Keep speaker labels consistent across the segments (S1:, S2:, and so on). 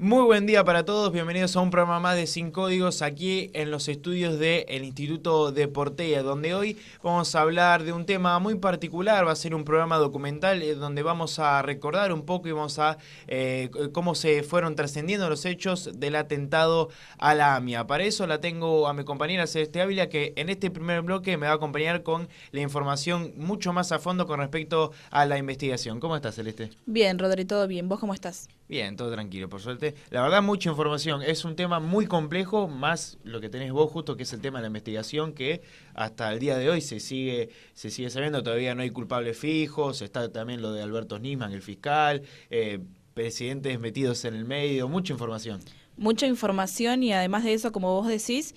S1: Muy buen día para todos, bienvenidos a un programa más de Sin Códigos aquí en los estudios del Instituto de Portella, donde hoy vamos a hablar de un tema muy particular. Va a ser un programa documental donde vamos a recordar un poco y vamos a cómo se fueron trascendiendo los hechos del atentado a la AMIA. Para eso la tengo a mi compañera Celeste Ávila, que en este primer bloque me va a acompañar con la información mucho más a fondo con respecto a la investigación. ¿Cómo estás, Celeste?
S2: Bien, Rodri, todo bien. ¿Vos cómo estás?
S1: Bien, todo tranquilo, por suerte. La verdad, mucha información. Es un tema muy complejo, más lo que tenés vos justo, que es el tema de la investigación, que hasta el día de hoy se sigue sabiendo. Todavía no hay culpables fijos. Está también lo de Alberto Nisman, el fiscal, presidentes metidos en el medio, mucha información.
S2: Mucha información y además de eso, como vos decís,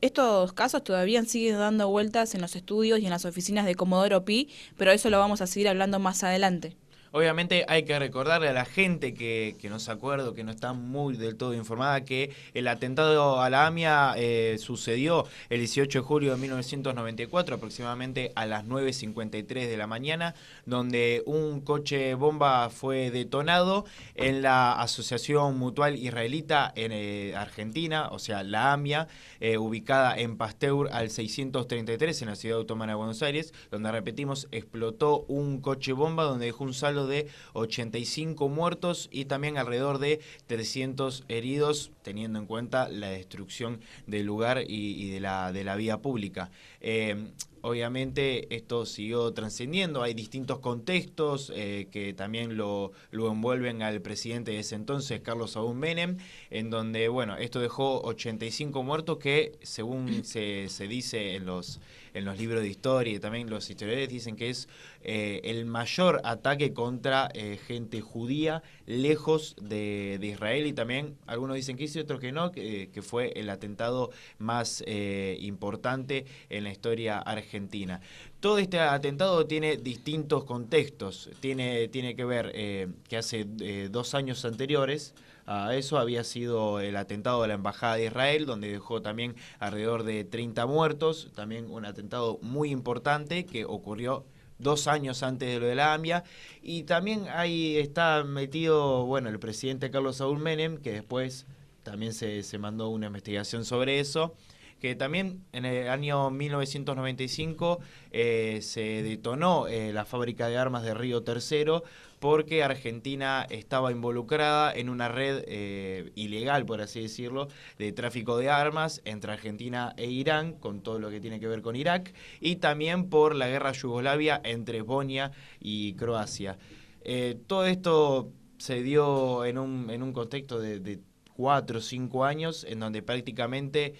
S2: estos casos todavía siguen dando vueltas en los estudios y en las oficinas de Comodoro Pi, pero eso lo vamos a seguir hablando más adelante.
S1: Obviamente hay que recordarle a la gente que no se acuerda, que no está muy del todo informada, que el atentado a la AMIA sucedió el 18 de julio de 1994, aproximadamente a las 9:53 de la mañana, donde un coche bomba fue detonado en la Asociación Mutual Israelita en Argentina, o sea, la AMIA, ubicada en Pasteur al 633 en la ciudad autónoma de Buenos Aires, donde, repetimos, explotó un coche bomba donde dejó un saldo de 85 muertos y también alrededor de 300 heridos, teniendo en cuenta la destrucción del lugar y de la vía pública. Obviamente esto siguió trascendiendo, hay distintos contextos que también lo envuelven al presidente de ese entonces, Carlos Saúl Menem, en donde, bueno, esto dejó 85 muertos que, según se dice en los libros de historia y también los historiadores dicen que es el mayor ataque contra gente judía lejos de Israel, y también algunos dicen que sí, otros que no, que fue el atentado más importante en la historia argentina. Todo este atentado tiene distintos contextos, tiene que ver que hace 2 años anteriores a eso había sido el atentado de la Embajada de Israel, donde dejó también alrededor de 30 muertos, también un atentado muy importante que ocurrió 2 años antes de lo de la AMIA, y también ahí está metido, bueno, el presidente Carlos Saúl Menem, que después también se mandó una investigación sobre eso, que también en el año 1995 se detonó la fábrica de armas de Río Tercero, porque Argentina estaba involucrada en una red ilegal, por así decirlo, de tráfico de armas entre Argentina e Irán, con todo lo que tiene que ver con Irak, y también por la guerra Yugoslavia entre Bosnia y Croacia. Todo esto se dio en un contexto de 4 o 5 años, en donde prácticamente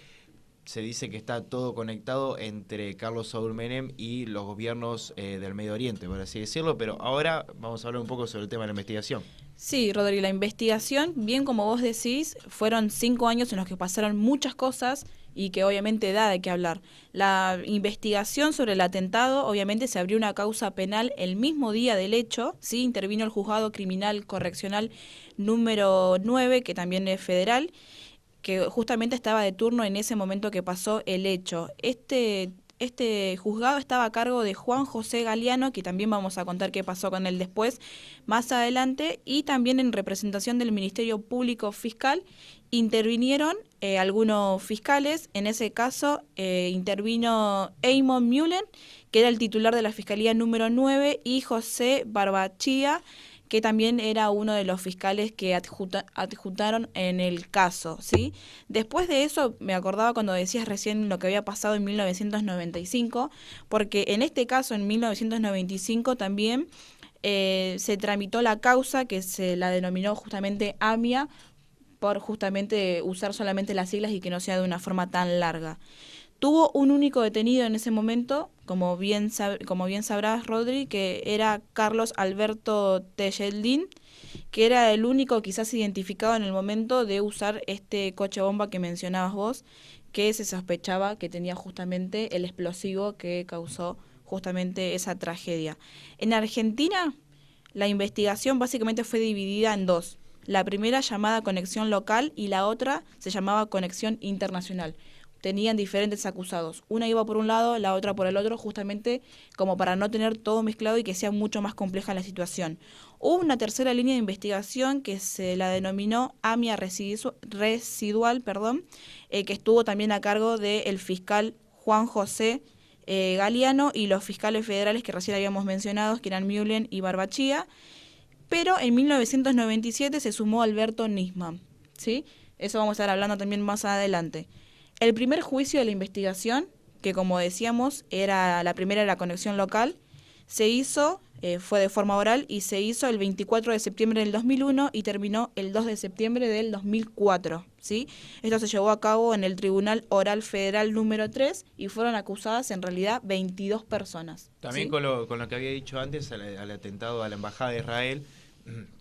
S1: se dice que está todo conectado entre Carlos Saúl Menem y los gobiernos del Medio Oriente, por así decirlo, pero ahora vamos a hablar un poco sobre el tema de la investigación.
S2: Sí, Rodri, la investigación, bien como vos decís, fueron 5 años en los que pasaron muchas cosas y que obviamente da de qué hablar. La investigación sobre el atentado, obviamente se abrió una causa penal el mismo día del hecho, sí, intervino el juzgado criminal correccional número 9, que también es federal, que justamente estaba de turno en ese momento que pasó el hecho. Este juzgado estaba a cargo de Juan José Galeano, que también vamos a contar qué pasó con él después, más adelante, y también en representación del Ministerio Público Fiscal intervinieron algunos fiscales. En ese caso intervino Eamon Mullen, que era el titular de la Fiscalía número 9, y José Barbachía, que también era uno de los fiscales que adjuntaron en el caso, ¿sí? Después de eso, me acordaba cuando decías recién lo que había pasado en 1995, porque en este caso, en 1995 también se tramitó la causa que se la denominó justamente AMIA, por justamente usar solamente las siglas y que no sea de una forma tan larga. Tuvo un único detenido en ese momento, como bien sabrás, Rodri, que era Carlos Alberto Tejeldín, que era el único quizás identificado en el momento de usar este coche bomba que mencionabas vos, que se sospechaba que tenía justamente el explosivo que causó justamente esa tragedia. En Argentina, la investigación básicamente fue dividida en dos. La primera llamada conexión local y la otra se llamaba conexión internacional. tenían diferentes acusados. Una iba por un lado, la otra por el otro, justamente como para no tener todo mezclado y que sea mucho más compleja la situación. Hubo una tercera línea de investigación que se la denominó AMIA residual, que estuvo también a cargo del fiscal Juan José Galiano y los fiscales federales que recién habíamos mencionado, que eran Mullen y Barbachía, pero en 1997 se sumó Alberto Nisman, ¿sí? Eso vamos a estar hablando también más adelante. El primer juicio de la investigación, que como decíamos, era la primera de la conexión local, se hizo, fue de forma oral y se hizo el 24 de septiembre del 2001 y terminó el 2 de septiembre del 2004, ¿sí? Esto se llevó a cabo en el Tribunal Oral Federal número 3 y fueron acusadas en realidad 22 personas.
S1: También
S2: ¿sí?
S1: con lo que había dicho antes, al atentado a la Embajada de Israel,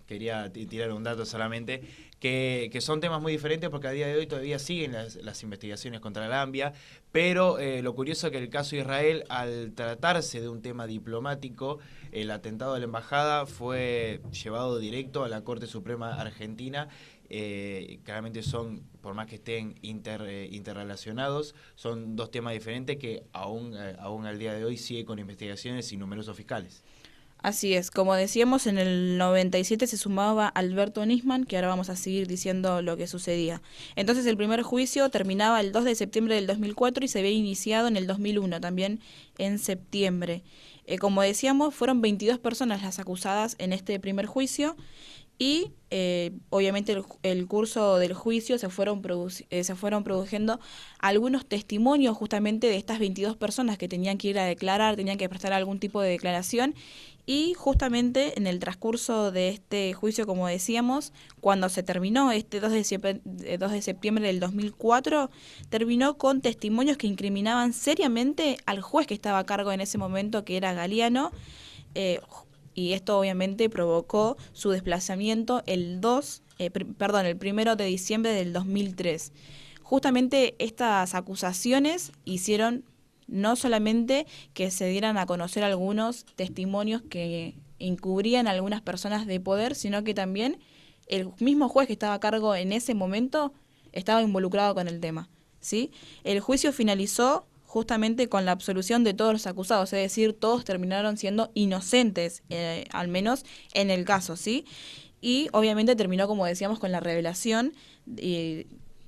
S1: quería tirar un dato solamente, que son temas muy diferentes porque a día de hoy todavía siguen las investigaciones contra la AMIA, pero lo curioso es que el caso de Israel, al tratarse de un tema diplomático, el atentado a la Embajada fue llevado directo a la Corte Suprema Argentina. Claramente son, por más que estén interrelacionados, son dos temas diferentes que aún al día de hoy sigue con investigaciones y numerosos fiscales.
S2: Así es, como decíamos, en el 97 se sumaba Alberto Nisman, que ahora vamos a seguir diciendo lo que sucedía. Entonces el primer juicio terminaba el 2 de septiembre del 2004 y se había iniciado en el 2001, también en septiembre. Como decíamos, fueron 22 personas las acusadas en este primer juicio y obviamente el curso del juicio se fueron produciendo algunos testimonios justamente de estas 22 personas que tenían que ir a declarar, tenían que prestar algún tipo de declaración y justamente en el transcurso de este juicio, como decíamos, cuando se terminó este 2 de septiembre del 2004, terminó con testimonios que incriminaban seriamente al juez que estaba a cargo en ese momento, que era Galiano, y esto obviamente provocó su desplazamiento el 1 de diciembre del 2003. Justamente estas acusaciones hicieron no solamente que se dieran a conocer algunos testimonios que encubrían a algunas personas de poder, sino que también el mismo juez que estaba a cargo en ese momento estaba involucrado con el tema, ¿sí? El juicio finalizó justamente con la absolución de todos los acusados, es decir, todos terminaron siendo inocentes, al menos en el caso, ¿sí? Y obviamente terminó, como decíamos, con la revelación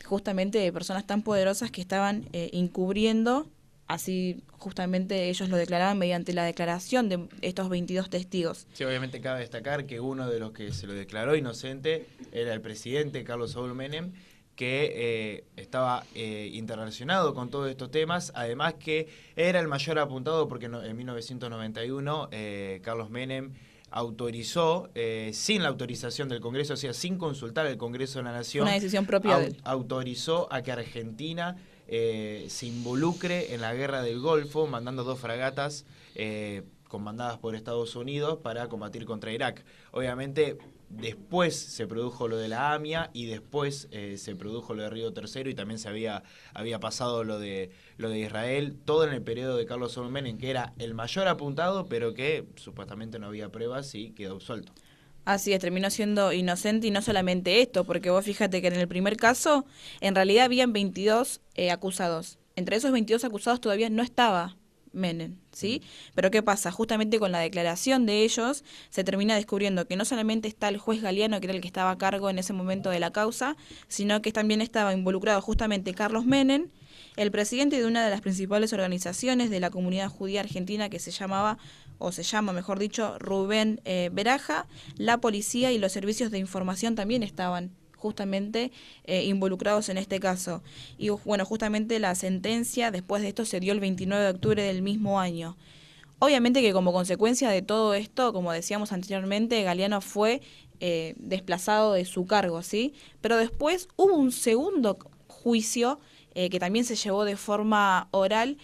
S2: justamente de personas tan poderosas que estaban encubriendo, así justamente ellos lo declaraban mediante la declaración de estos 22 testigos.
S1: Sí, obviamente cabe destacar que uno de los que se lo declaró inocente era el presidente Carlos Saúl Menem, que estaba interrelacionado con todos estos temas, además que era el mayor apuntado porque en 1991 Carlos Menem autorizó, sin la autorización del Congreso, o sea, sin consultar al Congreso de la Nación,
S2: una decisión propia de él.
S1: Autorizó a que Argentina se involucre en la guerra del Golfo, mandando 2 fragatas comandadas por Estados Unidos para combatir contra Irak. Obviamente, después se produjo lo de la AMIA y después se produjo lo de Río Tercero y también se había pasado lo de Israel, todo en el periodo de Carlos Saúl Menem, que era el mayor apuntado, pero que supuestamente no había pruebas y quedó absuelto.
S2: Así es, terminó siendo inocente y no solamente esto, porque vos fíjate que en el primer caso, en realidad habían 22 acusados. Entre esos 22 acusados todavía no estaba Menem, ¿sí? Pero ¿qué pasa? Justamente con la declaración de ellos se termina descubriendo que no solamente está el juez Galiano, que era el que estaba a cargo en ese momento de la causa, sino que también estaba involucrado justamente Carlos Menem, el presidente de una de las principales organizaciones de la comunidad judía argentina que se llama, mejor dicho, Rubén Beraja, la policía y los servicios de información también estaban justamente involucrados en este caso. Y bueno, justamente la sentencia después de esto se dio el 29 de octubre del mismo año. Obviamente que como consecuencia de todo esto, como decíamos anteriormente, Galiano fue desplazado de su cargo, ¿sí? Pero después hubo un segundo juicio que también se llevó de forma oral,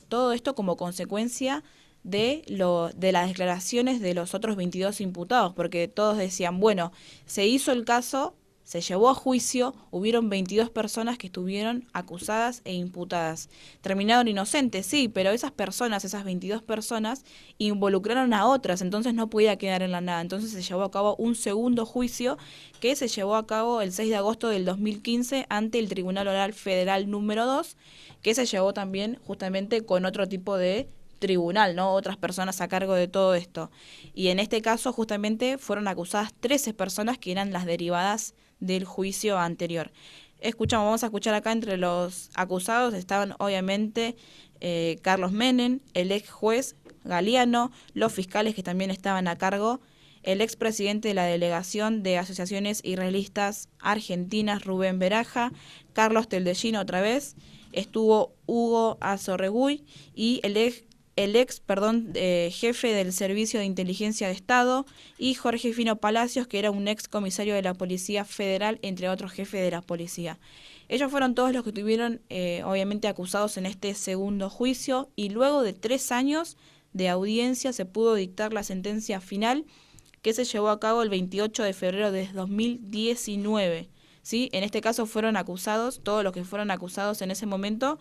S2: todo esto como consecuencia de las declaraciones de los otros 22 imputados, porque todos decían, bueno, se hizo el caso, se llevó a juicio, hubieron 22 personas que estuvieron acusadas e imputadas. Terminaron inocentes, sí, pero esas personas, esas 22 personas, involucraron a otras, entonces no podía quedar en la nada. Entonces se llevó a cabo un segundo juicio que se llevó a cabo el 6 de agosto del 2015 ante el Tribunal Oral Federal número 2, que se llevó también justamente con otro tipo de tribunal, ¿no? Otras personas a cargo de todo esto. Y en este caso justamente fueron acusadas 13 personas que eran las derivadas del juicio anterior. Vamos a escuchar acá entre los acusados estaban obviamente Carlos Menem, el ex juez Galeano, los fiscales que también estaban a cargo, el expresidente de la Delegación de Asociaciones Israelistas Argentinas, Rubén Beraja, Carlos Teldellino otra vez, estuvo Hugo Azorregui y el ex jefe del Servicio de Inteligencia de Estado, y Jorge Fino Palacios, que era un ex comisario de la Policía Federal, entre otros jefes de la policía. Ellos fueron todos los que estuvieron obviamente acusados en este segundo juicio, y luego de 3 años de audiencia se pudo dictar la sentencia final, que se llevó a cabo el 28 de febrero de 2019. ¿Sí? En este caso fueron acusados, todos los que fueron acusados en ese momento.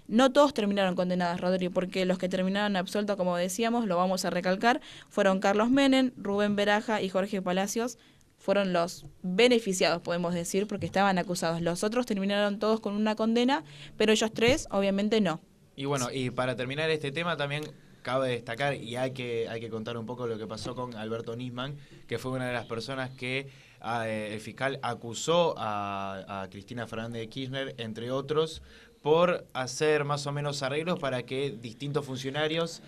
S2: No todos terminaron condenados, Rodri, porque los que terminaron absueltos, como decíamos, lo vamos a recalcar, fueron Carlos Menem, Rubén Beraja y Jorge Palacios. Fueron los beneficiados, podemos decir, porque estaban acusados. Los otros terminaron todos con una condena, pero ellos 3, obviamente, no.
S1: Y bueno, y para terminar este tema también cabe destacar, y hay que contar un poco lo que pasó con Alberto Nisman, que fue una de las personas que el fiscal acusó a Cristina Fernández de Kirchner, entre otros, por hacer más o menos arreglos para que distintos funcionarios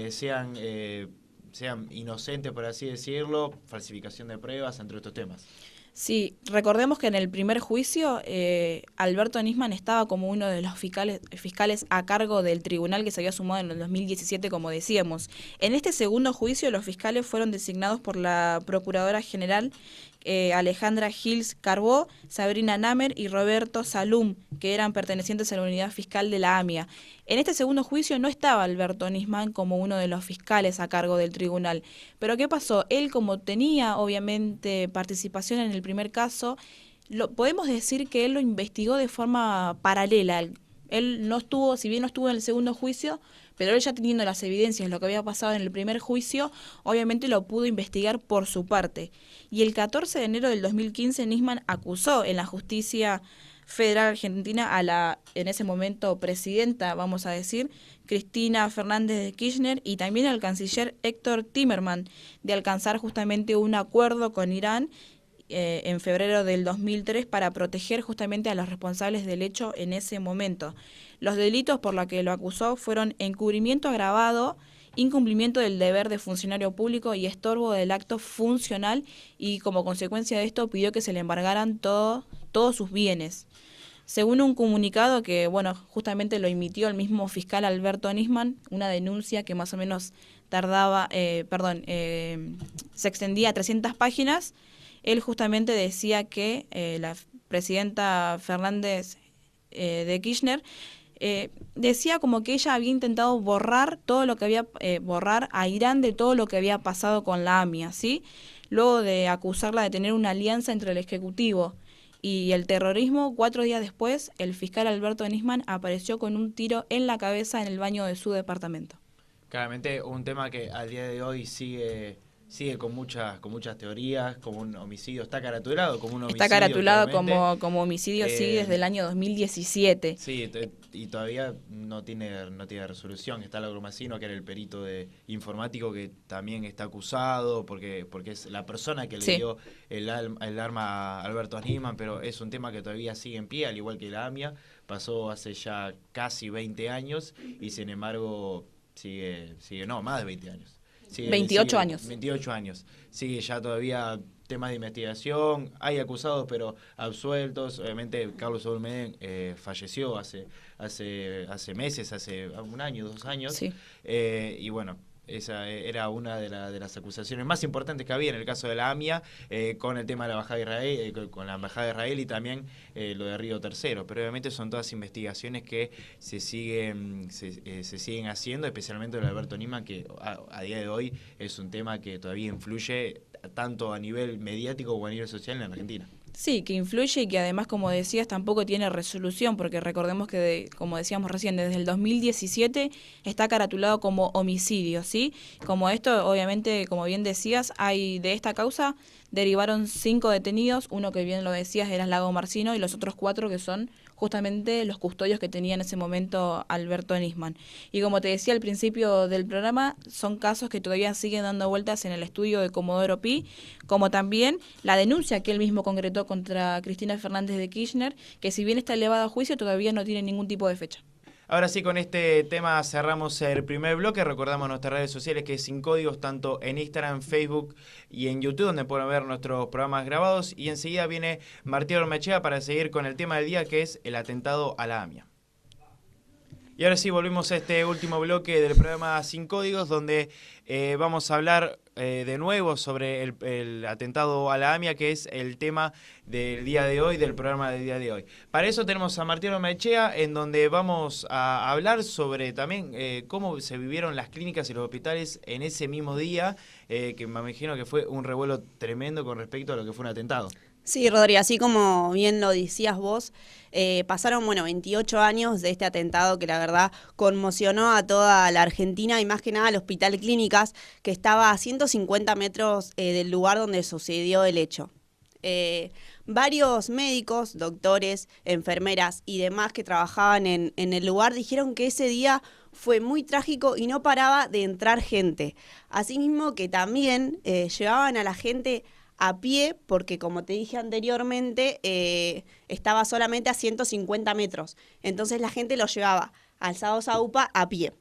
S1: sean inocentes, por así decirlo, falsificación de pruebas, entre otros temas.
S2: Sí, recordemos que en el primer juicio Alberto Nisman estaba como uno de los fiscales a cargo del tribunal que se había sumado en el 2017, como decíamos. En este segundo juicio los fiscales fueron designados por la Procuradora General Alejandra Gils Carbó, Sabrina Namer y Roberto Salum, que eran pertenecientes a la unidad fiscal de la AMIA. En este segundo juicio no estaba Alberto Nisman como uno de los fiscales a cargo del tribunal. Pero ¿qué pasó? Él, como tenía obviamente participación en el primer caso, podemos decir que él lo investigó de forma paralela. Él no estuvo, si bien no estuvo en el segundo juicio, pero él ya teniendo las evidencias, lo que había pasado en el primer juicio, obviamente lo pudo investigar por su parte. Y el 14 de enero del 2015, Nisman acusó en la justicia federal argentina a la, en ese momento, presidenta, vamos a decir, Cristina Fernández de Kirchner, y también al canciller Héctor Timerman, de alcanzar justamente un acuerdo con Irán en febrero del 2003 para proteger justamente a los responsables del hecho en ese momento. Los delitos por los que lo acusó fueron encubrimiento agravado, incumplimiento del deber de funcionario público y estorbo del acto funcional, y como consecuencia de esto pidió que se le embargaran todos sus bienes. Según un comunicado que, bueno, justamente lo emitió el mismo fiscal Alberto Nisman, una denuncia que más o menos se extendía a 300 páginas, él justamente decía que la presidenta Fernández de Kirchner decía como que ella había intentado borrar todo lo que había borrar a Irán de todo lo que había pasado con la AMIA, ¿sí? Luego de acusarla de tener una alianza entre el Ejecutivo y el terrorismo, 4 días después, el fiscal Alberto Nisman apareció con un tiro en la cabeza en el baño de su departamento.
S1: Claramente un tema que al día de hoy sigue con muchas teorías, como un homicidio, está caratulado como un homicidio.
S2: Está caratulado como homicidio, sí, desde el año 2017.
S1: Sí, y todavía no tiene resolución. Está Lauro Massino, que era el perito informático, que también está acusado, porque es la persona que le dio el arma a Alberto Nisman, pero es un tema que todavía sigue en pie, al igual que la AMIA. Pasó hace ya casi 20 años y sin embargo sigue más de 20 años.
S2: 28 años.
S1: 28 años. Sigue ya todavía temas de investigación, hay acusados pero absueltos. Obviamente Carlos Saúl Menem falleció hace meses, hace 1 año, 2 años.
S2: Sí.
S1: Y bueno, esa era una de las acusaciones más importantes que había en el caso de la AMIA, con el tema de la embajada de Israel, con la embajada de Israel, y también lo de Río Tercero. Pero obviamente son todas investigaciones que se siguen haciendo, especialmente el de Alberto Nisman, que a día de hoy es un tema que todavía influye tanto a nivel mediático como a nivel social en Argentina.
S2: Sí, que influye y que además, como decías, tampoco tiene resolución, porque recordemos que, como decíamos recién, desde el 2017 está caratulado como homicidio, ¿sí? Como esto, obviamente, como bien decías, hay de esta causa derivaron 5 detenidos, uno que bien lo decías era Lago Marcino y los otros 4 que son justamente los custodios que tenía en ese momento Alberto Nisman. Y como te decía al principio del programa, son casos que todavía siguen dando vueltas en el estudio de Comodoro Pi, como también la denuncia que él mismo concretó contra Cristina Fernández de Kirchner, que si bien está elevada a juicio, todavía no tiene ningún tipo de fecha.
S1: Ahora sí, con este tema cerramos el primer bloque. Recordamos nuestras redes sociales, que es Sin Códigos, tanto en Instagram, Facebook y en YouTube, donde pueden ver nuestros programas grabados. Y enseguida viene Martín Ormechea para seguir con el tema del día, que es el atentado a la AMIA. Y ahora sí, volvimos a este último bloque del programa Sin Códigos, donde vamos a hablar de nuevo sobre el atentado a la AMIA, que es el tema del día de hoy, del programa del día de hoy. Para eso tenemos a Martín Ormechea, en donde vamos a hablar sobre también cómo se vivieron las clínicas y los hospitales en ese mismo día, que me imagino que fue un revuelo tremendo con respecto a lo que fue un atentado.
S3: Sí, Rodri, así como bien lo decías vos, pasaron 28 años de este atentado que la verdad conmocionó a toda la Argentina y más que nada al Hospital Clínicas, que estaba a 150 metros del lugar donde sucedió el hecho. Varios médicos, doctores, enfermeras y demás que trabajaban en el lugar dijeron que ese día fue muy trágico y no paraba de entrar gente. Asimismo que también llevaban a la gente a pie, porque como te dije anteriormente, estaba solamente a 150 metros. Entonces la gente lo llevaba alzados a UPA a pie.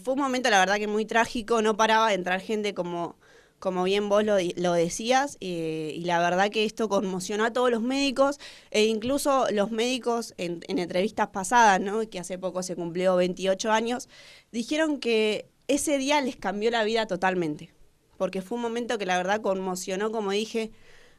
S3: Fue un momento, la verdad, que muy trágico, no paraba de entrar gente como bien vos lo decías, y la verdad que esto conmocionó a todos los médicos, e incluso los médicos en entrevistas pasadas, ¿no?, que hace poco se cumplió 28 años, dijeron que ese día les cambió la vida totalmente, porque fue un momento que la verdad conmocionó, como dije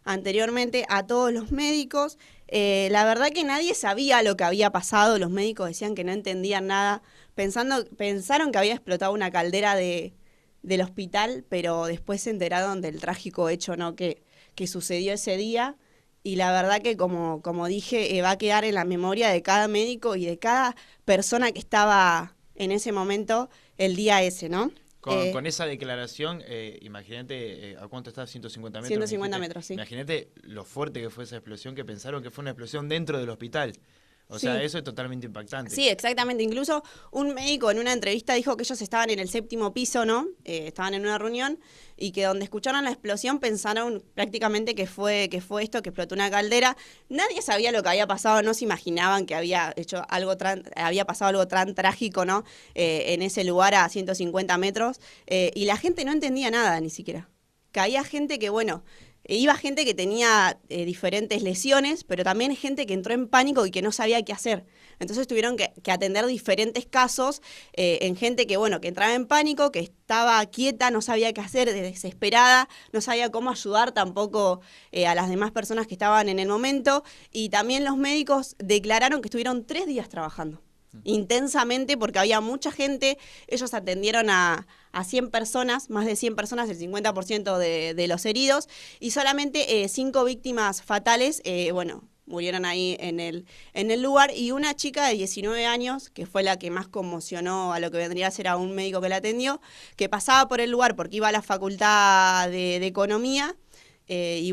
S3: anteriormente, a todos los médicos. La verdad que nadie sabía lo que había pasado, los médicos decían que no entendían nada, pensaron que había explotado una caldera del hospital, pero después se enteraron del trágico hecho, ¿no?, que sucedió ese día, y la verdad que como dije, va a quedar en la memoria de cada médico y de cada persona que estaba en ese momento el día ese, ¿no?
S1: Con esa declaración, imagínate, ¿a cuánto está? 150 metros.
S3: 150 metros, sí.
S1: Imagínate lo fuerte que fue esa explosión, que pensaron que fue una explosión dentro del hospital. O
S3: Sí.
S1: sea, eso es totalmente impactante.
S3: Sí, exactamente. Incluso un médico en una entrevista dijo que ellos estaban en el 7º piso, ¿no? Estaban en una reunión y que donde escucharon la explosión pensaron prácticamente que fue esto, que explotó una caldera. Nadie sabía lo que había pasado, no se imaginaban que había pasado algo tan trágico, ¿no? En ese lugar a 150 metros. Y la gente no entendía nada ni siquiera. Caía gente que, bueno, iba gente que tenía diferentes lesiones, pero también gente que entró en pánico y que no sabía qué hacer. Entonces tuvieron que atender diferentes casos en gente que, bueno, que entraba en pánico, que estaba quieta, no sabía qué hacer, desesperada, no sabía cómo ayudar tampoco a las demás personas que estaban en el momento. Y también los médicos declararon que estuvieron 3 días trabajando intensamente porque había mucha gente. Ellos atendieron a 100 personas, más de 100 personas, el 50% de los heridos, y solamente 5 víctimas fatales, murieron ahí en el lugar, y una chica de 19 años, que fue la que más conmocionó a lo que vendría a ser a un médico que la atendió, que pasaba por el lugar porque iba a la facultad de Economía, y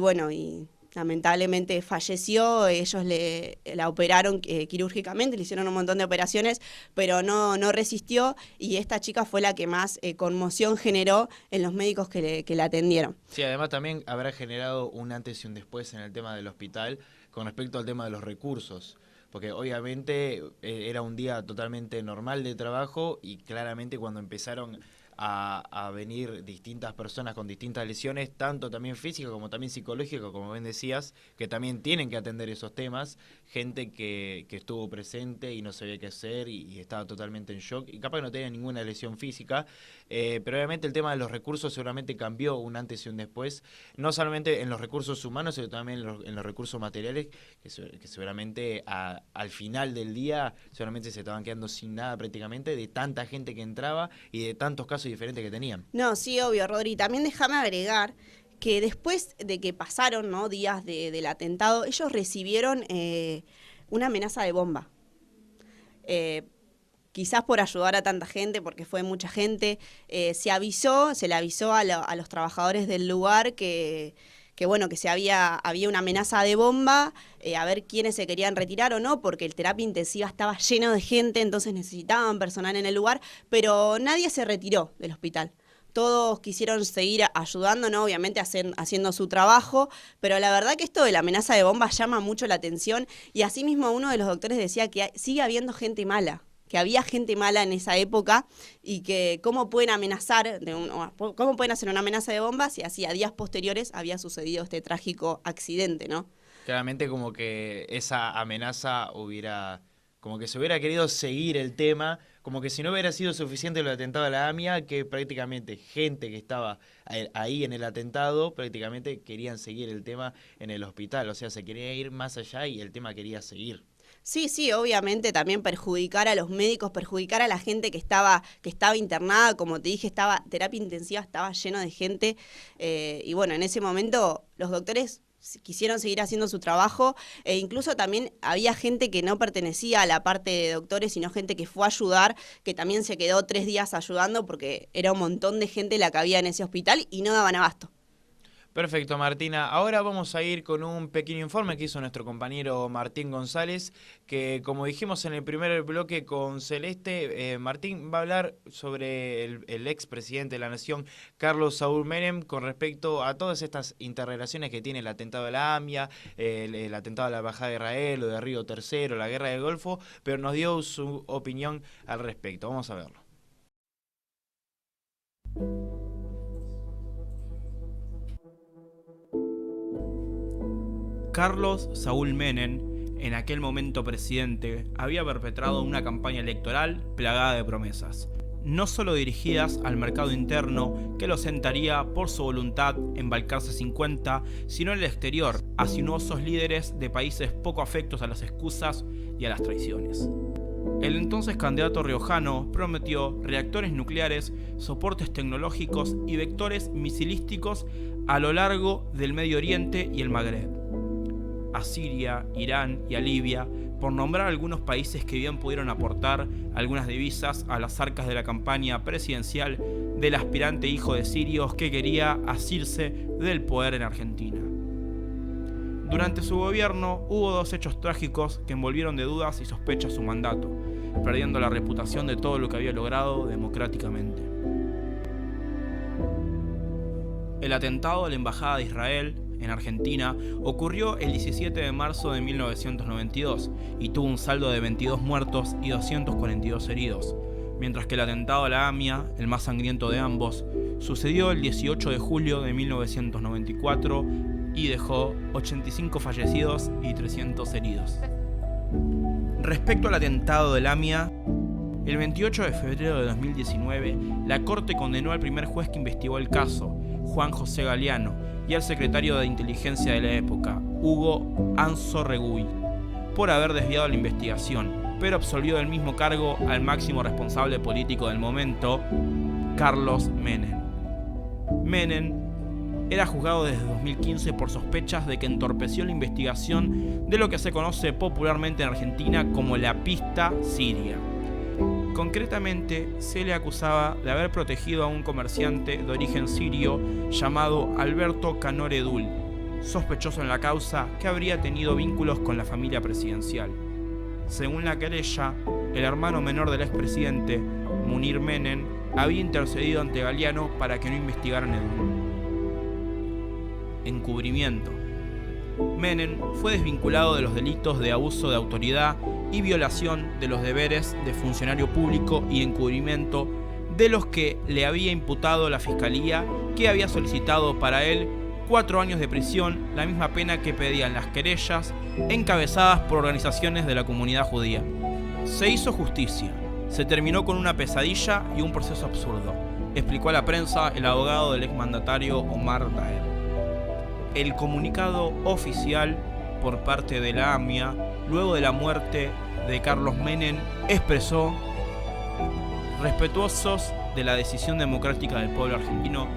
S3: lamentablemente falleció. Ellos la operaron quirúrgicamente, le hicieron un montón de operaciones, pero no resistió, y esta chica fue la que más conmoción generó en los médicos que la atendieron.
S1: Sí, además también habrá generado un antes y un después en el tema del hospital con respecto al tema de los recursos, porque obviamente era un día totalmente normal de trabajo, y claramente cuando empezaron a venir distintas personas con distintas lesiones, tanto también físicas como también psicológicas, como bien decías, que también tienen que atender esos temas, gente que estuvo presente y no sabía qué hacer y estaba totalmente en shock, y capaz que no tenía ninguna lesión física, pero obviamente el tema de los recursos seguramente cambió un antes y un después, no solamente en los recursos humanos, sino también en los recursos materiales, que seguramente al final del día seguramente se estaban quedando sin nada prácticamente, de tanta gente que entraba y de tantos casos diferentes que tenían.
S3: No, sí, obvio, Rodri. También déjame agregar que después de que pasaron, ¿no?, días del atentado, ellos recibieron una amenaza de bomba. Quizás por ayudar a tanta gente, porque fue mucha gente, se le avisó a los trabajadores del lugar que bueno, que había una amenaza de bomba, a ver quiénes se querían retirar o no, porque el terapia intensiva estaba lleno de gente, entonces necesitaban personal en el lugar, pero nadie se retiró del hospital. Todos quisieron seguir ayudando, ¿no?, obviamente haciendo su trabajo, pero la verdad que esto de la amenaza de bomba llama mucho la atención, y asimismo uno de los doctores decía que sigue habiendo gente mala, que había gente mala en esa época y que cómo pueden cómo pueden hacer una amenaza de bomba si a días posteriores había sucedido este trágico accidente, ¿no?
S1: Claramente como que esa amenaza como que se hubiera querido seguir el tema, como que si no hubiera sido suficiente el atentado a la AMIA, que prácticamente gente que estaba ahí en el atentado prácticamente querían seguir el tema en el hospital, o sea, se quería ir más allá y el tema quería seguir.
S3: Sí, obviamente también perjudicar a los médicos, perjudicar a la gente que estaba internada, como te dije, terapia intensiva, estaba lleno de gente, y bueno, en ese momento los doctores quisieron seguir haciendo su trabajo, e incluso también había gente que no pertenecía a la parte de doctores, sino gente que fue a ayudar, que también se quedó 3 días ayudando porque era un montón de gente la que había en ese hospital y no daban abasto.
S1: Perfecto, Martina. Ahora vamos a ir con un pequeño informe que hizo nuestro compañero Martín González, que como dijimos en el primer bloque con Celeste, Martín va a hablar sobre el expresidente de la Nación, Carlos Saúl Menem, con respecto a todas estas interrelaciones que tiene el atentado de la AMIA, el atentado a la Embajada de Israel, lo de Río Tercero, la Guerra del Golfo, pero nos dio su opinión al respecto. Vamos a verlo.
S4: Carlos Saúl Menem, en aquel momento presidente, había perpetrado una campaña electoral plagada de promesas, no solo dirigidas al mercado interno, que lo sentaría por su voluntad en Balcarce 50, sino en el exterior, a sinuosos líderes de países poco afectos a las excusas y a las traiciones. El entonces candidato riojano prometió reactores nucleares, soportes tecnológicos y vectores misilísticos a lo largo del Medio Oriente y el Magreb, a Siria, Irán y a Libia, por nombrar algunos países que bien pudieron aportar algunas divisas a las arcas de la campaña presidencial del aspirante hijo de sirios que quería asirse del poder en Argentina. Durante su gobierno hubo 2 hechos trágicos que envolvieron de dudas y sospechas su mandato, perdiendo la reputación de todo lo que había logrado democráticamente. El atentado a la Embajada de Israel en Argentina ocurrió el 17 de marzo de 1992 y tuvo un saldo de 22 muertos y 242 heridos, mientras que el atentado a la AMIA, el más sangriento de ambos, sucedió el 18 de julio de 1994 y dejó 85 fallecidos y 300 heridos. Respecto al atentado de la AMIA, el 28 de febrero de 2019, la Corte condenó al primer juez que investigó el caso, Juan José Galeano, y al secretario de Inteligencia de la época, Hugo Anzorregui, por haber desviado la investigación, pero absolvió del mismo cargo al máximo responsable político del momento, Carlos Menem. Menem era juzgado desde 2015 por sospechas de que entorpeció la investigación de lo que se conoce popularmente en Argentina como la pista siria. Concretamente, se le acusaba de haber protegido a un comerciante de origen sirio llamado Alberto Canoredul, sospechoso en la causa que habría tenido vínculos con la familia presidencial. Según la querella, el hermano menor del expresidente, Munir Menem, había intercedido ante Galeano para que no investigaran Edul. Encubrimiento. Menem fue desvinculado de los delitos de abuso de autoridad y violación de los deberes de funcionario público y encubrimiento de los que le había imputado la Fiscalía, que había solicitado para él 4 años de prisión, la misma pena que pedían las querellas encabezadas por organizaciones de la comunidad judía. Se hizo justicia, se terminó con una pesadilla y un proceso absurdo, explicó a la prensa el abogado del exmandatario Omar Daer. El comunicado oficial por parte de la AMIA, luego de la muerte de Carlos Menem, expresó: respetuosos de la decisión democrática del pueblo argentino,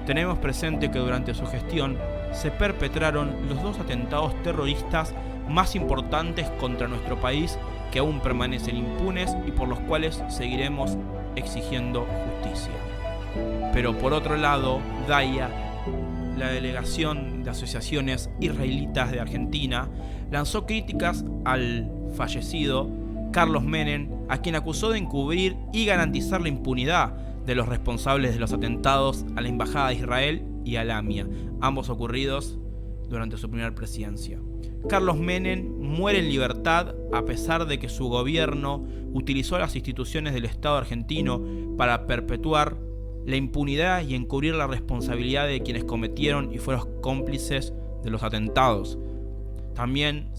S4: Tenemos presente que durante su gestión se perpetraron los 2 atentados terroristas más importantes contra nuestro país que aún permanecen impunes y por los cuales seguiremos exigiendo justicia. Pero por otro lado, DAIA, la delegación de asociaciones israelitas de Argentina, lanzó críticas al fallecido Carlos Menem, a quien acusó de encubrir y garantizar la impunidad de los responsables de los atentados a la Embajada de Israel y a la AMIA, ambos ocurridos durante su primera presidencia. Carlos Menem muere en libertad a pesar de que su gobierno utilizó las instituciones del Estado argentino para perpetuar la impunidad y encubrir la responsabilidad de quienes cometieron y fueron cómplices de los atentados. También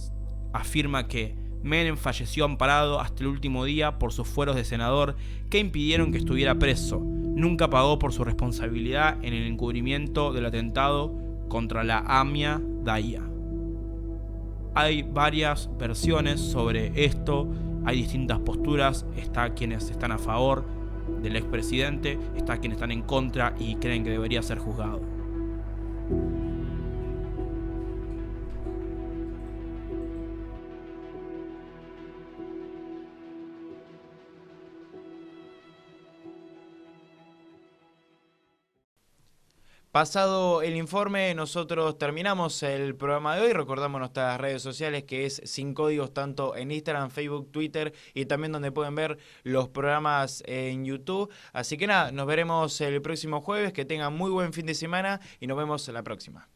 S4: afirma que Menem falleció amparado hasta el último día por sus fueros de senador que impidieron que estuviera preso. Nunca pagó por su responsabilidad en el encubrimiento del atentado contra la AMIA DAIA. Hay varias versiones sobre esto, hay distintas posturas, está quienes están a favor del expresidente, está quienes están en contra y creen que debería ser juzgado.
S1: Pasado el informe, nosotros terminamos el programa de hoy. Recordamos nuestras redes sociales, que es Sin Códigos, tanto en Instagram, Facebook, Twitter y también donde pueden ver los programas en YouTube. Así que nada, nos veremos el próximo jueves. Que tengan muy buen fin de semana y nos vemos la próxima.